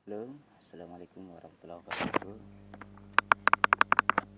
Halo, assalamualaikum warahmatullahi wabarakatuh.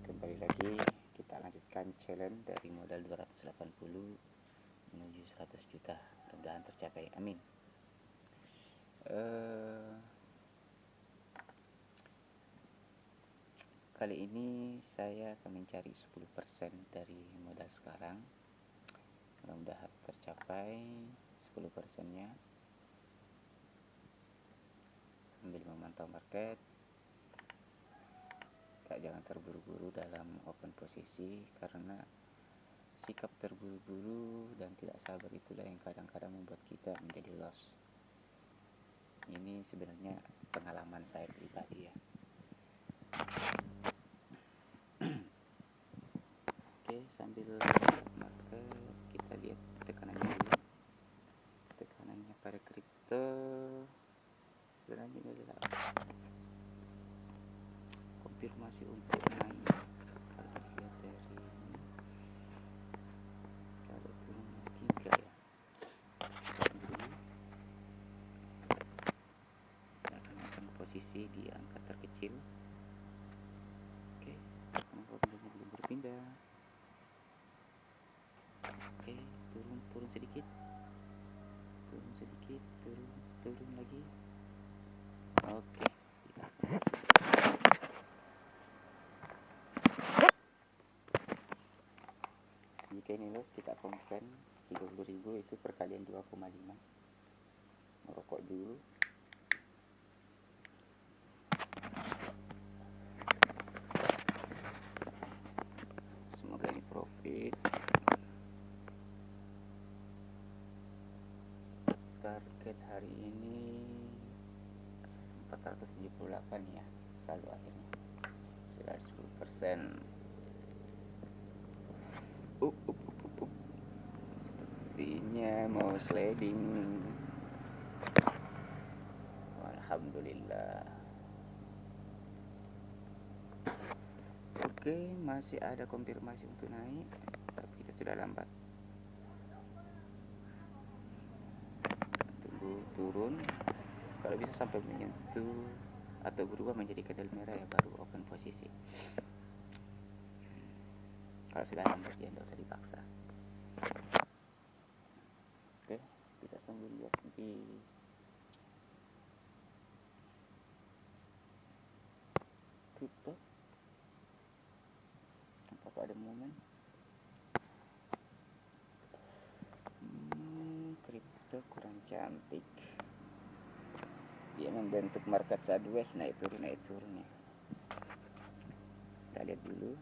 Kembali lagi kita lanjutkan challenge dari modal 280 menuju 100 juta. Mudah-mudahan tercapai, amin. Kali ini saya akan mencari 10% dari modal sekarang. Mudah-mudahan tercapai 10%-nya sambil memantau market. Jangan terburu-buru dalam open posisi, karena sikap terburu-buru dan tidak sabar itulah yang kadang-kadang membuat kita menjadi loss. Ini sebenarnya pengalaman saya pribadi ya. Oke, sambil market kita lihat tekanannya dulu. Tekanannya pada kripto sebenarnya ini adalah konfirmasi untuk naik. Kalau dilihat dari ini, kalau turun lagi enggak ya. Akan posisi di angka terkecil. Oke, modelnya belum berpindah. Oke, turun sedikit, turun lagi. Oke, jika ini loss kita komplain 30.000 itu perkalian 2,5. Merokok dulu. Semoga ini profit. Target hari ini 478 ya, saldo akhirnya sudah 10%. Sepertinya mau sliding. Alhamdulillah. Oke, masih ada konfirmasi untuk naik, tapi kita sudah lambat. Tunggu turun. Kalau bisa sampai menyentuh atau berubah menjadi candle merah ya, baru open posisi. Kalau sudah lambat ya tidak usah dipaksa. Oke, kita sambil lihat di kripto. Apakah ada momen? Kripto kurang cantik. Dia membentuk market sideways, naik turun ya. Kita lihat dulu.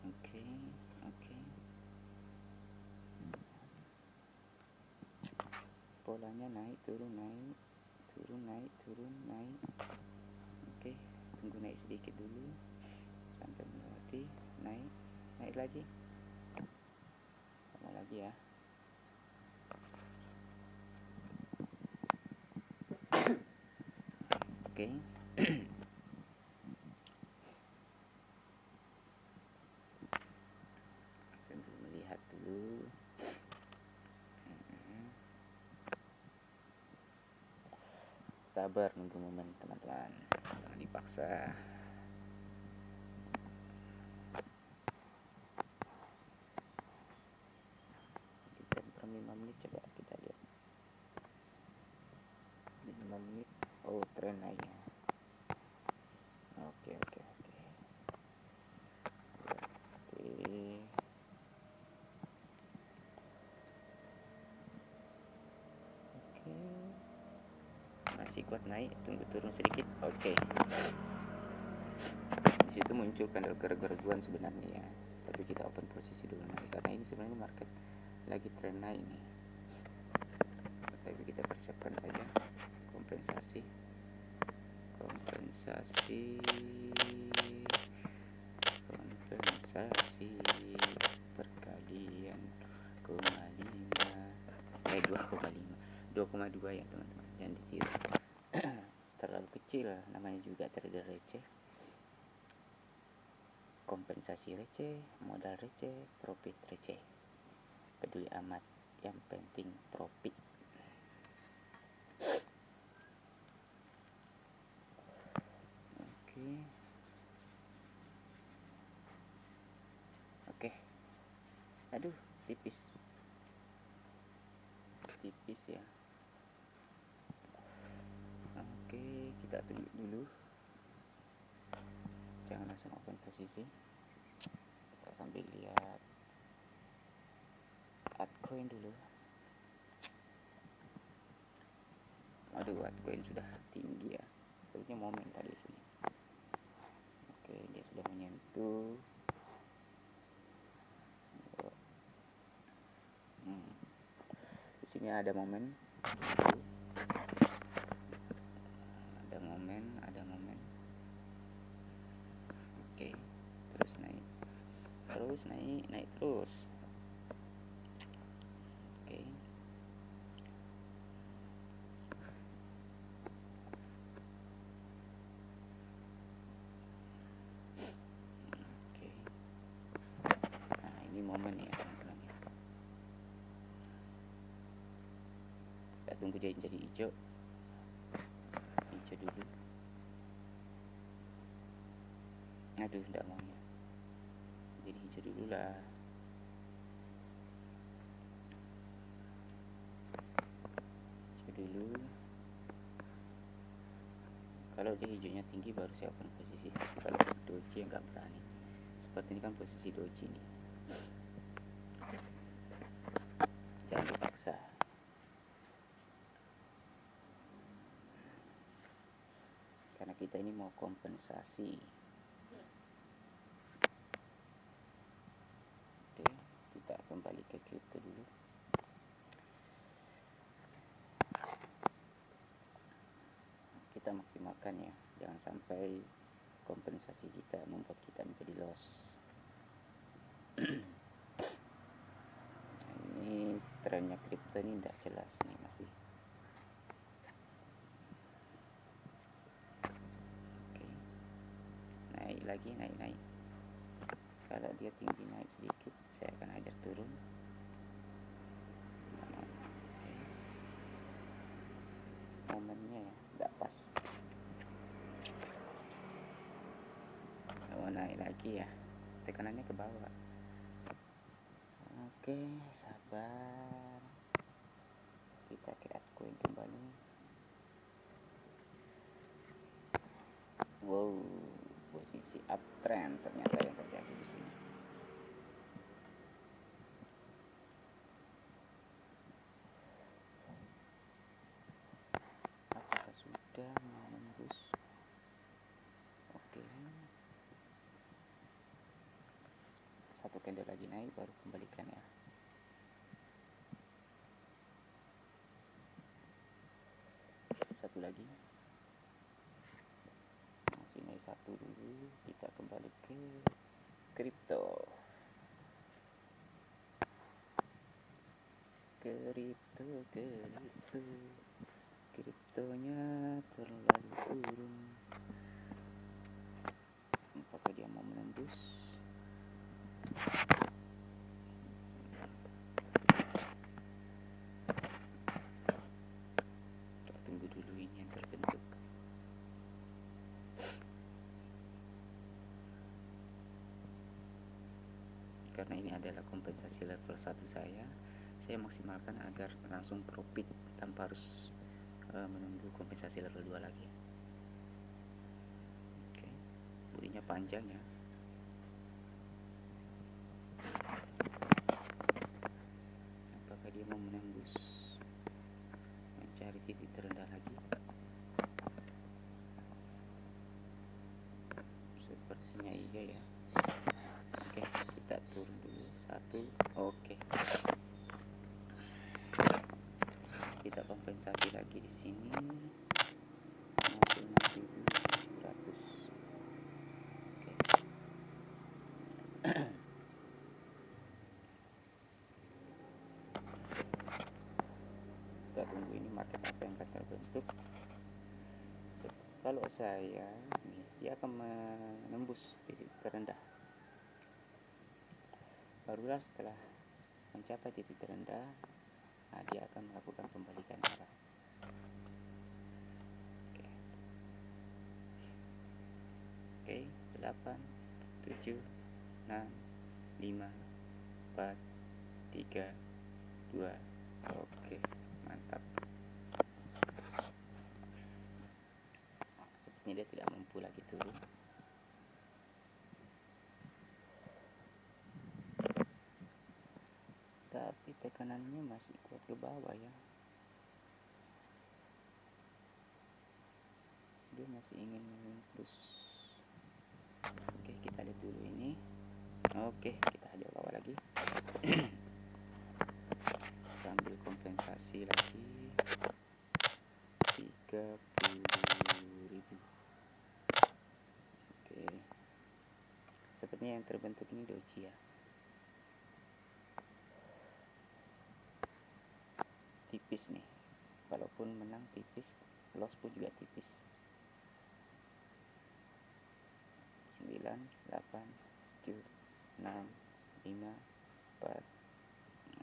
Oke. Polanya naik turun, naik. Oke, tunggu naik sedikit dulu sampai melewati, naik lagi. Sama lagi ya. Oke. Sambil melihat dulu. Sabar nunggu momen teman-teman, jangan dipaksa. Kita per 5 menit coba kita lihat. 5 menit. Oh, tren naiknya. Oke. Masih kuat naik, tunggu turun sedikit. Oke. Di situ muncul candle keraguan sebenarnya ya. Tapi kita open posisi dulu naik, karena ini sebenarnya market lagi tren naik nih. Tapi kita persiapkan saja kompensasi perkalian 2,2 ya teman-teman, jangan ditiru. Terlalu kecil, namanya juga trader receh. Kompensasi receh, modal receh, profit receh. Peduli amat, yang penting profit. tipis ya. Oke, kita tunggu dulu, jangan langsung open posisi, kita sambil lihat altcoin dulu. Aduh, altcoin sudah tinggi ya, sebenarnya momen tadi sini. Oke, dia sudah menyentuh. Di sini ada momen, ada momen. Oke, terus naik terus. Oke. Nah, ini momen ya teman-teman. Kita tunggu dia jadi hijau dulu. Aduh, enggak mau ya, jadi hijau dulu lah. Kalau dia hijaunya tinggi baru saya open posisi. Kalau doji nggak berani, seperti ini kan posisi doji nih, jangan dipaksa. Karena kita ini mau kompensasi. Oke, kita kembali ke kripto dulu. Kita maksimalkan ya, jangan sampai kompensasi kita membuat kita menjadi loss. Ini trennya kripto ini tidak jelas nih masih. Oke, naik lagi, naik. Kalau dia tinggi naik sedikit, saya akan hajar turun. Momennya ya tidak pas. Oh, naik lagi ya, tekanannya ke bawah. Oke, sabar, kita ke altcoin kembali. Wow, posisi uptrend ternyata yang terjadi di sini. Apakah sudah menembus? Oke, satu candle lagi naik baru kembalikan ya. Satu lagi, masih naik satu dulu, kita kembali ke kripto. Kriptonya terlalu turun. Apakah dia mau menembus? Kita tunggu dulu ini yang terbentuk. Karena ini adalah kompensasi level 1 saya maksimalkan agar langsung profit tanpa harus menunggu kompensasi level 2 lagi. Oke, bodinya panjang ya. Apakah dia mau menembus, mencari titik terendah lagi? Sepertinya iya ya. Oke, kita turun dulu satu. Oke, kita kompensasi lagi di sini 56.100. Oke. Kita tunggu ini market apa yang akan terbentuk. Kalau saya nih, dia akan menembus titik terendah. Barulah setelah mencapai titik terendah, nah dia akan melakukan pembalikan arah. Oke, 8, 7, 6, 5, 4, 3, 3 2. Oke, mantap. Sepertinya dia tidak mampu lagi turun. Tapi tekanannya masih kuat ke bawah ya. Dia masih ingin menembus. Oke, kita lihat dulu ini. Oke, kita hajar bawah lagi. Ambil kompensasi lagi 30.000. Oke, sepertinya yang terbentuk ini doji ya. Tipis nih, walaupun menang tipis, loss pun juga tipis. 9 8 7 6 5 4.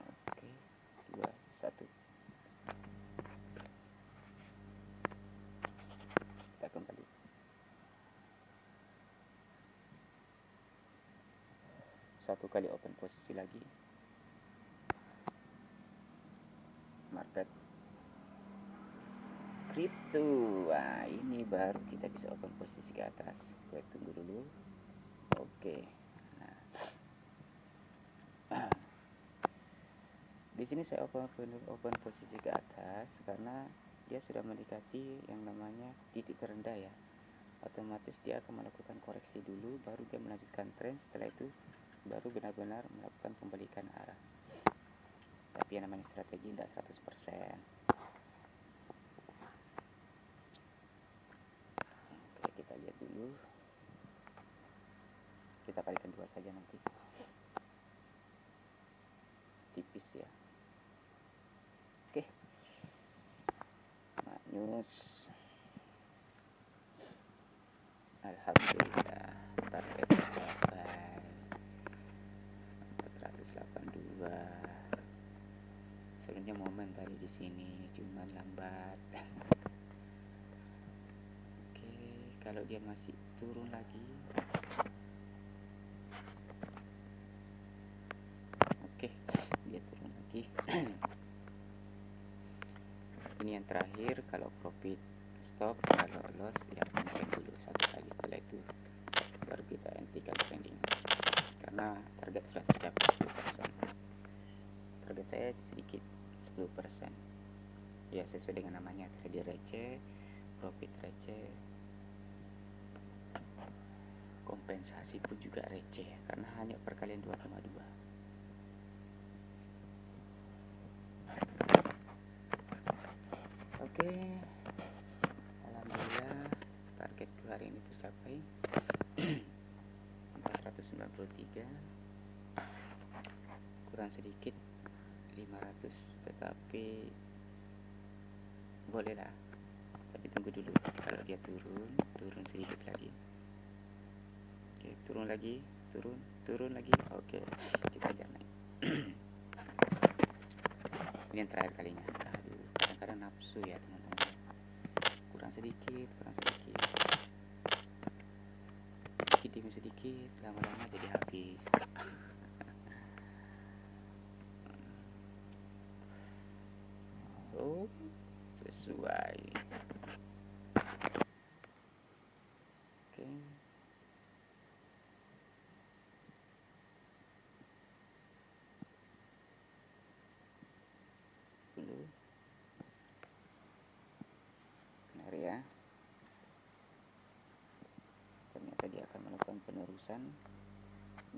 Oke, 2 1. Kita kembali. Satu kali open posisi lagi. Market kripto. Wah, ini baru kita bisa open posisi ke atas. Gue tunggu dulu. Oke. Nah. Di sini saya open posisi ke atas karena dia sudah mendekati yang namanya titik terendah ya. Otomatis dia akan melakukan koreksi dulu, baru dia melanjutkan tren. Setelah itu baru benar-benar melakukan pembalikan arah. Tapi yang namanya strategi tidak 100%. Oke, kita lihat dulu. Kita kalikan 2 saja nanti. Tipis ya. Oke. Maknyus. Alhamdulillah, target tercapai 482. Sebenarnya momen tadi di sini cuman lambat. Oke, kalau dia masih turun lagi. Oke, dia turun lagi. Ini yang terakhir, kalau profit stop, kalau loss ya maintain dulu satu kali, setelah itu baru kita hentikan trending karena target sudah tercapai 10%. Target saya sedikit 10% ya, sesuai dengan namanya, trade receh, profit receh, kompensasi pun juga receh karena hanya perkalian 2,2. Oke, alhamdulillah target hari ini tercapai 493, kurang sedikit 500, tetapi bolehlah, tapi tunggu dulu. Kalau dia turun sedikit lagi. Oke, turun lagi, turun lagi. Oke, kita ajar naik. Ini yang terakhir kalinya. Aduh, kadang-kadang nafsu ya teman-teman, kurang sedikit demi sedikit, lama-lama jadi habis. Oh, sesuai. Oke. Dulu. Benar ya. Ternyata dia akan melakukan penerusan.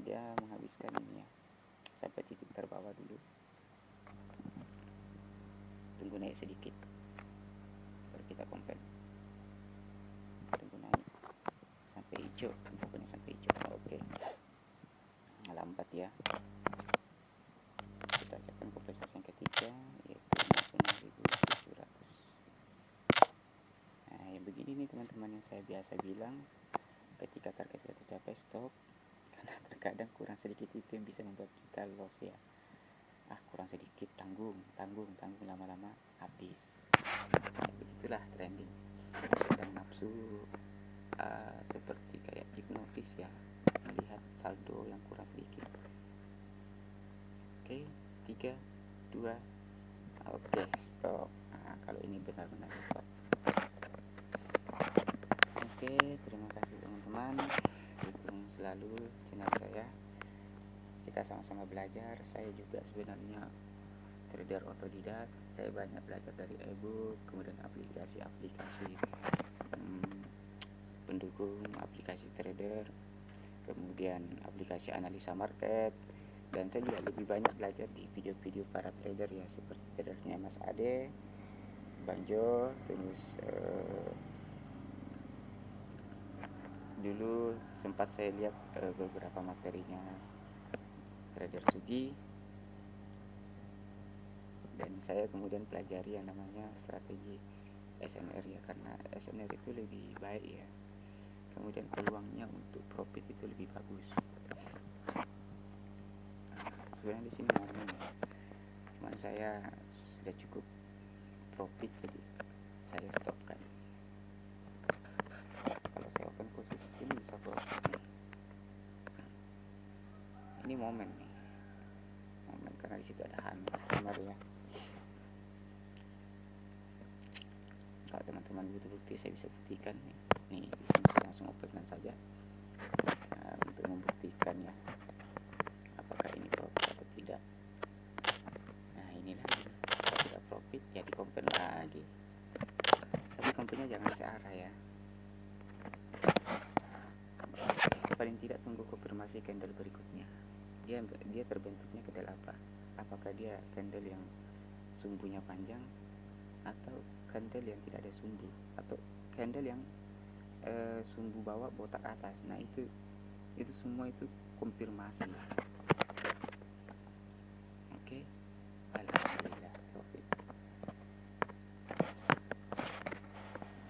Dia menghabiskan ini ya, sampai titik terbawah dulu. Tunggu naik sedikit, baru kita compare. Tunggu naik sampai hijau, pokoknya sampai hijau. Oke, lambat ya. Kita siapkan kompensasi yang ketiga, yaitu 56.700. Nah, yang begini nih teman-teman, yang saya biasa bilang, ketika target sudah tercapai stop, karena terkadang kurang sedikit itu yang bisa membuat kita loss ya. Kurang sedikit, tanggung, lama-lama habis. Begitulah trending. Kadang nafsu seperti kayak hipnotis ya, melihat saldo yang kurang sedikit. Oke, 3 3, 2, oke, stop. Nah, kalau ini benar-benar stop. Oke, terima kasih teman-teman, dukung selalu channel saya. Kita sama-sama belajar. Saya juga sebenarnya trader otodidak. Saya banyak belajar dari ebook, kemudian aplikasi-aplikasi pendukung aplikasi trader, kemudian aplikasi analisa market, dan saya juga lebih banyak belajar di video-video para trader ya, seperti tradernya Mas Ade, Bang Jo, terus dulu sempat saya lihat beberapa materinya trader Sugi, dan saya kemudian pelajari yang namanya strategi SNR ya, karena SNR itu lebih baik ya, kemudian peluangnya untuk profit itu lebih bagus. Sebenarnya di sini momen ya, cuman saya sudah cukup profit jadi saya stopkan. Kalau saya open posisi sini bisa profit nih. Ini momen nih, momen karena disitu ada hammer ya. Kalau teman-teman butuh bukti saya bisa buktikan nih. Nih di sini saya langsung openkan saja untuk membuktikan ya apakah ini profit atau tidak. Nah ini lagi, kalau tidak profit ya di compare lagi, tapi compare-nya jangan searah ya. Paling tidak tunggu konfirmasi candle berikutnya. Dia terbentuknya candle apa? Apakah dia candle yang sumbunya panjang, atau candle yang tidak ada sumbu, atau candle yang sumbu bawah botak atas. Nah itu semua itu konfirmasi. Oke, alhamdulillah profit.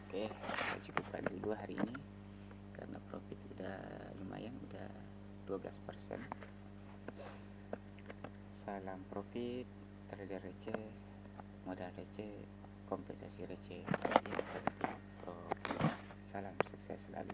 Oke, saya cukupkan dulu hari ini karena profit udah lumayan, udah 12%. Salam profit, trader receh, modal receh, kompensasi receh. Salam sukses selalu.